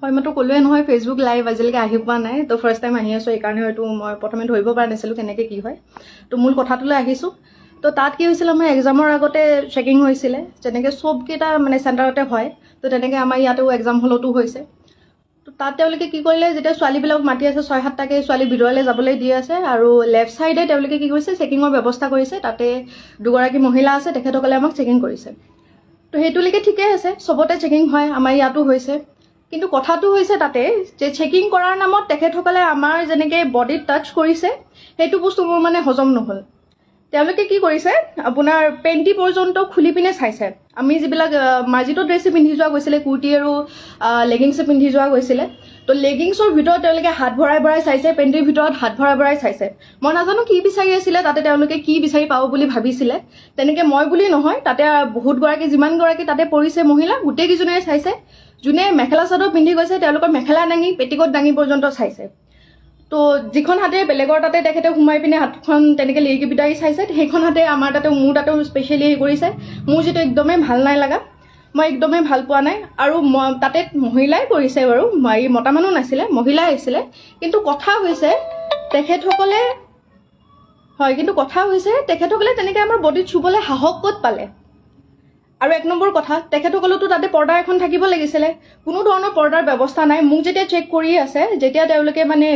হয় মইতো ক'লোৱে নহয় ফেচবুক লাইভ আজিলৈকে আহি পোৱা নাই তো ফাৰ্ষ্ট টাইম আহি আছোঁ এইকাৰণে হয়তো মই প্ৰথমে ধৰিব পৰা নাছিলোঁ কেনেকৈ কি হয় তো মূল কথাটোলৈ আহিছোঁ তো তাত কি হৈছিলে আমাৰ এক্সামৰ আগতে চেকিং হৈছিলে যেনেকৈ চবকেইটা মানে চেণ্টাৰতে হয় তো তেনেকৈ আমাৰ ইয়াতেও এক্সাম হলতো হৈছে তো তাত তেওঁলোকে কি কৰিলে যেতিয়া ছোৱালীবিলাক মাতি আছে 6-7টাকৈ ছোৱালী ভিতৰলৈ যাবলৈ দি আছে আৰু লেফ্ট ছাইডে তেওঁলোকে কি কৰিছে চেকিঙৰ ব্যৱস্থা কৰিছে তাতে দুগৰাকী মহিলা আছে তেখেতসকলে আমাক চেকিং কৰিছে তো সেইটোলৈকে ঠিকেই আছে চবতে চেকিং হয় আমাৰ ইয়াতো হৈছে কিন্তু কথাটো হৈছে তাতে যে চেকিং কৰাৰ নামত তেখেতসকলে আমাৰ যেনেকৈ বডিত টাচ কৰিছে সেইটো বস্তু মোৰ মানে হজম নহ'ল তেওঁলোকে কি কৰিছে আপোনাৰ পেণ্টি পৰ্যন্ত খুলি পিনে চাইছে আমি যিবিলাক মাৰ্জিত ড্ৰেছ পিন্ধি যোৱা গৈছিলে কুৰ্তি আৰু লেগিংছ পিন্ধি যোৱা গৈছিলে তো লেগিংছৰ ভিতৰত তেওঁলোকে হাত ভৰাই ভৰাই চাইছে পেণ্টিৰ ভিতৰত হাত ভৰাই ভৰাই চাইছে মই নাজানো কি বিচাৰি আছিলে তাতে তেওঁলোকে কি বিচাৰি পাব বুলি ভাবিছিলে তেনেকৈ মই বুলি নহয় তাতে বহুতগৰাকী যিমানগৰাকী তাতে পৰিছে মহিলা গোটেইকেইজনীয়ে চাইছে যোনে মেখেলা চাদৰ পিন্ধি গৈছে তেওঁলোকৰ মেখেলা দাঙি পেটিকোট দাঙি পৰ্যন্ত চাইছে তো যিখন হাতে বেলেগৰ তাতে তেখেতে সোমাই পিনে হাতখন তেনেকৈ লিৰিকি বিটাৰি চাইছে সেইখন হাতে আমাৰ তাতে মোৰ তাতেও স্পেচিয়েলি হেৰি কৰিছে মোৰ যিটো একদমেই ভাল নাই লগা মই একদমেই ভাল পোৱা নাই আৰু তাতে মহিলাই কৰিছে বাৰু মতা মানুহ নাছিলে মহিলাই আহিছিলে কিন্তু কথা হৈছে তেখেতসকলে তেনেকৈ আমাৰ বডিত চুবলৈ সাহস ক'ত পালে আৰু এক নম্বৰ কথা তেখেতসকলেতো তাতে পৰ্দা এখন থাকিব লাগিছিলে কোনো ধৰণৰ পৰ্দাৰ ব্যৱস্থা নাই মোক যেতিয়া চেক কৰি আছে যেতিয়া তেওঁলোকে মানে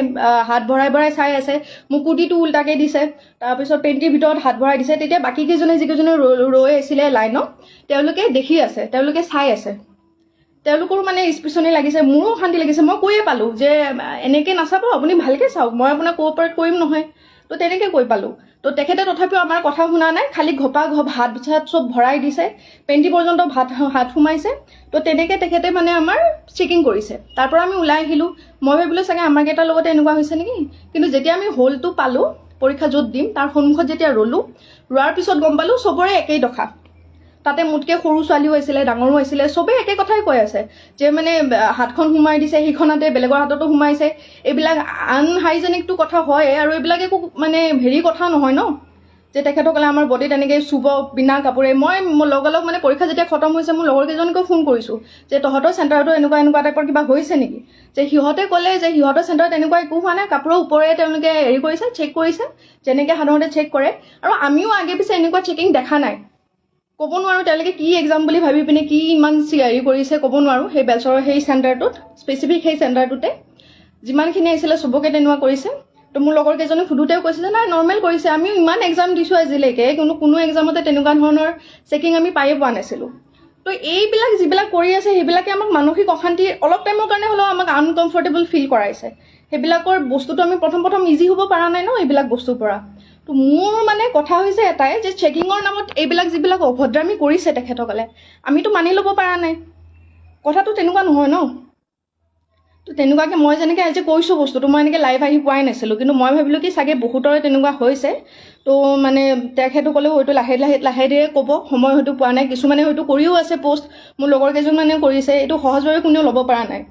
হাত ভৰাই ভৰাই চাই আছে মোক কুৰ্তিটো উল্টাকৈ দিছে তাৰপিছত পেণ্টিৰ ভিতৰত হাত ভৰাই দিছে তেতিয়া বাকীকেইজনে যিকেইজনে ৰৈ আছিলে লাইনত তেওঁলোকে দেখি আছে তেওঁলোকে চাই আছে তেওঁলোকৰো মানে স্পেচনি লাগিছে মোৰো শান্তি লাগিছে মই কৈয়ে পালোঁ যে এনেকৈ নাচাব আপুনি ভালকৈ চাওক মই আপোনাক কোঅপাৰেট কৰিম নহয় তো তেনেকৈ কৈ পালোঁ তো তেখেতে তথাপিও আমাৰ কথা শুনা নাই খালি ঘপা হাত চাত চব ভৰাই দিছে পেণ্টি পৰ্যন্ত হাত সোমাইছে তো তেনেকৈ তেখেতে মানে আমাৰ চেকিং কৰিছে তাৰ পৰা আমি ওলাই আহিলোঁ মই ভাবিলোঁ চাগে আমাৰ কেইটাৰ লগতে এনেকুৱা হৈছে নেকি কিন্তু যেতিয়া আমি হলটো পালোঁ পৰীক্ষা য'ত দিম তাৰ সন্মুখত যেতিয়া ৰোৱাৰ পিছত গম পালোঁ চবৰে একেই দশা তাতে মোতকৈ সৰু ছোৱালীও আছিলে ডাঙৰো আছিলে চবেই একে কথাই কৈ আছে যে মানে হাতখন সোমাই দিছে সেইখনতে বেলেগৰ হাততো সোমাইছে এইবিলাক আনহাইজেনিকটো কথা হয় আৰু এইবিলাক একো মানে হেৰি কথা নহয় ন যে তেখেতসকলে আমাৰ বডিত এনেকৈ চুব বিনা কাপোৰে মই লগালগ মানে পৰীক্ষা যেতিয়া খতম হৈছে মোৰ লগৰ কেইজনীকো ফোন কৰিছোঁ যে তহঁতৰ চেণ্টাৰতো এনেকুৱা টাইপৰ কিবা হৈছে নেকি যে সিহঁতে ক'লে যে সিহঁতৰ চেণ্টাৰত এনেকুৱা একো হোৱা নাই কাপোৰৰ ওপৰে তেওঁলোকে হেৰি কৰিছে চেক কৰিছে যেনেকৈ সাধাৰণতে চেক কৰে আৰু আমিও আগে পিছে এনেকুৱা চেকিং দেখা নাই ক'ব নোৱাৰোঁ তেওঁলোকে কি এক্সাম বুলি ভাবি পিনে কি ইমান হেৰি কৰিছে ক'ব নোৱাৰোঁ সেই বেলচৰৰ সেই চেণ্টাৰটোত স্পেচিফিক সেই চেণ্টাৰটোতে যিমানখিনি আহিছিলে চবকে তেনেকুৱা কৰিছে তো মোৰ লগৰ কেইজনে সুধোতেও কৈছে যে নাই নৰ্মেল কৰিছে আমিও ইমান এক্সাম দিছোঁ আজিলৈকে কিন্তু কোনো এক্সামতে তেনেকুৱা ধৰণৰ চেকিং আমি পায়ে পোৱা নাছিলোঁ তো এইবিলাক যিবিলাক কৰি আছে সেইবিলাকে আমাক মানসিক অশান্তি অলপ টাইমৰ কাৰণে হ'লেও আমাক আনকমফৰ্টেবল ফিল কৰাইছে সেইবিলাকৰ বস্তুটো আমি প্ৰথম ইজি হ'ব পৰা নাই ন এইবিলাক বস্তুৰ পৰা তো মোৰ মানে কথা হৈছে এটাই যে চেকিঙৰ নামত এইবিলাক যিবিলাক অভদ্ৰামি কৰিছে তেখেতসকলে আমিতো মানি ল'ব পৰা নাই কথাটো তেনেকুৱা নহয় ন তো তেনেকুৱাকৈ মই যেনেকৈ আজি কৈছোঁ বস্তুটো মই এনেকৈ লাইভ আহি পোৱাই নাছিলোঁ কিন্তু মই ভাবিলোঁ কি চাগে বহুতৰে তেনেকুৱা হৈছে তো মানে তেখেতসকলেও হয়তো লাহে ধীৰে ক'ব সময় হয়তো পোৱা নাই কিছুমানে হয়তো কৰিও আছে পোষ্ট মোৰ লগৰ কেইজনমানেও কৰিছে এইটো সহজভাৱে কোনেও ল'ব পৰা নাই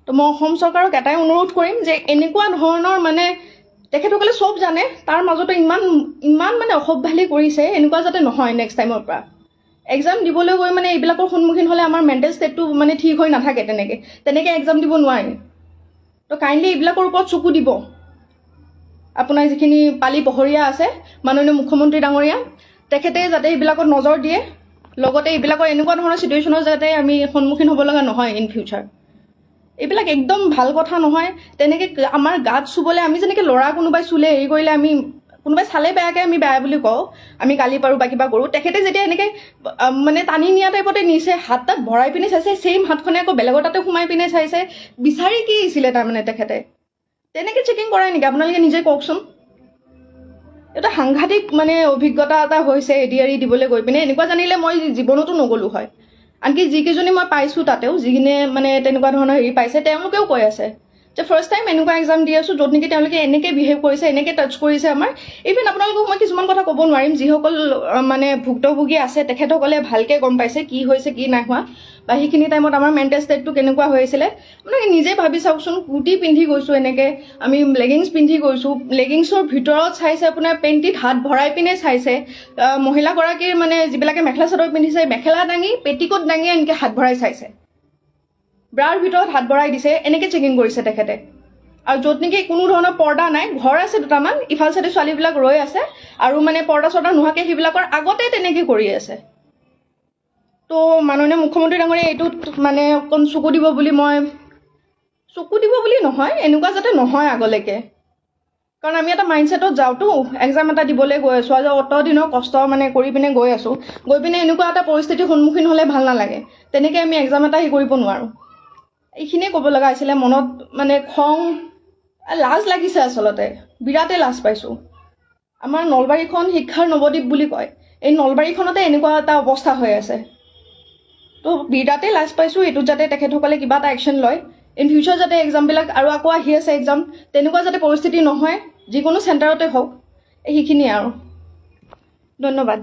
তো মই অসম চৰকাৰক এটাই অনুৰোধ কৰিম যে এনেকুৱা ধৰণৰ মানে তেখেতসকলে চব জানে তাৰ মাজতে ইমান মানে অসভ্যালি কৰিছে এনেকুৱা যাতে নহয় নেক্সট টাইমৰ পৰা এক্সাম দিবলৈ গৈ মানে এইবিলাকৰ সন্মুখীন হ'লে আমাৰ মেণ্টেল ষ্টেটটো মানে ঠিক হৈ নাথাকে তেনেকৈ এক্সাম দিব নোৱাৰি তো কাইণ্ডলি এইবিলাকৰ ওপৰত চকু দিব আপোনাৰ যিখিনি পালি পহৰীয়া আছে মাননীয় মুখ্যমন্ত্ৰী ডাঙৰীয়া তেখেতে যাতে এইবিলাকত নজৰ দিয়ে লগতে এইবিলাকৰ এনেকুৱা ধৰণৰ চিটুৱেশ্যনৰ যাতে আমি সন্মুখীন হ'ব লগা নহয় ইন ফিউচাৰ এইবিলাক একদম ভাল কথা নহয় তেনেকৈ আমাৰ গাত চুবলৈ আমি যেনেকৈ ল'ৰা কোনোবাই চুলে হেৰি কৰিলে আমি কোনোবাই চালে বেয়াকৈ আমি বেয়া বুলি কওঁ আমি গালি পাৰোঁ বা কিবা কৰোঁ তেখেতে যেতিয়া এনেকৈ মানে টানি নিয়া টাইপতে নিছে হাত তাত ভৰাই পিনে চাইছে ছেইম হাতখনে আকৌ বেলেগৰ তাতে সোমাই পিনে চাইছে বিচাৰি কি আহিছিলে তাৰমানে তেখেতে তেনেকৈ চেকিং কৰাই নেকি আপোনালোকে নিজে কওকচোন এটা সাংঘাতিক মানে অভিজ্ঞতা এটা হৈছে এডিআৰি দিবলৈ গৈ পিনে এনেকুৱা জানিলে মই জীৱনতো নগ'লোঁ হয় আনকি যিকেইজনী মই পাইছোঁ তাতেও যিখিনিয়ে মানে তেনেকুৱা ধৰণৰ হেৰি পাইছে তেওঁলোকেও কৈ আছে যে ফাৰ্ষ্ট টাইম এনেকুৱা এক্সাম দি আছোঁ য'ত নেকি তেওঁলোকে এনেকৈ বিহেভ কৰিছে এনেকৈ টাচ কৰিছে আমাৰ ইভেন আপোনালোকক মই কিছুমান কথা ক'ব নোৱাৰিম যিসকল মানে ভুক্তভোগী আছে তেখেতসকলে ভালকৈ গম পাইছে কি হৈছে কি নাই হোৱা বা সেইখিনি টাইমত আমাৰ মেণ্টেল ষ্টেটটো কেনেকুৱা হৈ আছিলে আপোনালোকে নিজে ভাবি চাওকচোন কুৰ্তি পিন্ধি গৈছোঁ এনেকৈ আমি লেগিংছ পিন্ধি গৈছোঁ লেগিংছৰ ভিতৰত চাইছে আপোনাৰ পেণ্টিত হাত ভৰাই পিনে চাইছে মহিলাগৰাকীৰ মানে যিবিলাকে মেখেলা চাদৰ পিন্ধিছে মেখেলা দাঙি পেটিকোট দাঙি এনেকৈ হাত ভৰাই চাইছে ব্ৰাৰ ভিতৰত হাত ভৰাই দিছে, এনেকৈ চেকিং কৰিছে তেখেতে। আৰু য'ত নেকি কোনো ধৰণৰ পৰ্দা নাই, ঘৰ আছে দুটামান, ইফাল চাইডে ছোৱালীবিলাক ৰৈ আছে আৰু মানে পৰ্দা চৰ্দা নোহোৱাকৈ সেইবিলাকৰ আগতে তেনেকৈ কৰি আছে। তো মাননীয় মুখ্যমন্ত্ৰী ডাঙৰীয়া এইটোত মানে অকণ চকু দিব বুলি নহয়, এনেকুৱা যাতে নহয় আগলৈকে। কাৰণ আমি এটা মাইণ্ডছেটত যাওঁতো, এক্সাম এটা দিবলৈ গৈ আছোঁ, আৰু অত দিনৰ কষ্ট মানে কৰি পিনে গৈ আছোঁ, গৈ পিনে এনেকুৱা এটা পৰিস্থিতিৰ সন্মুখীন হ'লে ভাল নালাগে। তেনেকৈ আমি এক্সাম এটা কৰিব নোৱাৰোঁ। এইখিনিয়ে ক'ব লগা হৈছিলে। মনত মানে খং, লাজ লাগিছে, আচলতে বিৰাটেই লাজ পাইছোঁ। আমাৰ নলবাৰীখন শিক্ষাৰ নৱদ্বীপ বুলি কয়, এই নলবাৰীখনতে এনেকুৱা এটা অৱস্থা হৈ আছে। তো বিৰাটেই লাজ পাইছোঁ। এইটোত যাতে তেখেতসকলে কিবা এটা একশ্যন লয়। ইন ফিউচাৰ যাতে এক্সামবিলাক আৰু আকৌ আহি আছে এক্সাম, তেনেকুৱা যাতে পৰিস্থিতি নহয়, যিকোনো চেণ্টাৰতে হওক। সেইখিনিয়ে আৰু। ধন্যবাদ।